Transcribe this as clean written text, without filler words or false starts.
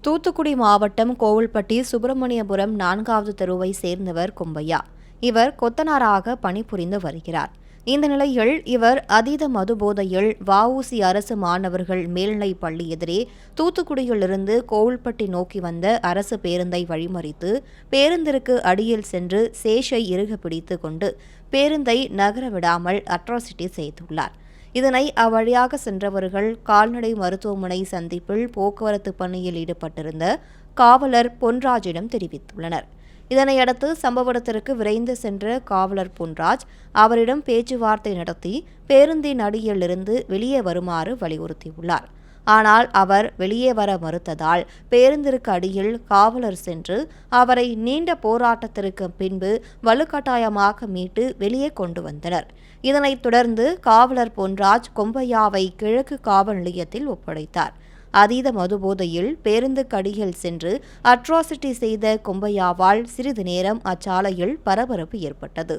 தூத்துக்குடி மாவட்டம் கோவில்பட்டி சுப்பிரமணியபுரம் 4வது தெருவை சேர்ந்தவர் கொம்பையா. இவர் கொத்தனாராக பணிபுரிந்து வருகிறார். இந்த நிலையில் இவர் அதீத மதுபோதையில் வஉசி அரசு மாணவர்கள் மேல்நிலைப் பள்ளி எதிரே தூத்துக்குடியிலிருந்து கோவில்பட்டி நோக்கி வந்த அரசு பேருந்தை வழிமறித்து பேருந்திற்கு அடியில் சென்று சேஷை இறுக பிடித்து கொண்டு பேருந்தை நகர விடாமல் அட்ராசிட்டி செய்துள்ளார். இதனை அவ்வழியாக சென்றவர்கள் கால்நடை மருத்துவமனை சந்திப்பில் போக்குவரத்து பணியில் ஈடுபட்டிருந்த காவலர் பொன்ராஜிடம் தெரிவித்துள்ளனர். இதனையடுத்து சம்பவ இடத்திற்கு விரைந்து சென்ற காவலர் பொன்ராஜ் அவரிடம் பேச்சுவார்த்தை நடத்தி பேருந்தின் அடியிலிருந்து வெளியே வருமாறு வலியுறுத்தியுள்ளார். ஆனால் அவர் வெளியே வர மறுத்ததால் பேருந்திற்கு அடியில் காவலர் சென்று அவரை நீண்ட போராட்டத்திற்கு பின்பு வலுக்கட்டாயமாக மீட்டு வெளியே கொண்டு வந்தனர். இதனைத் தொடர்ந்து காவலர் பொன்ராஜ் கொம்பையாவை கிழக்கு காவல் நிலையத்தில் ஒப்படைத்தார். அதீத மதுபோதையில் பேருந்துக்கு அடியில் சென்று அட்ராசிட்டி செய்த கொம்பையாவால் சிறிது நேரம் அச்சாலையில் பரபரப்பு ஏற்பட்டது.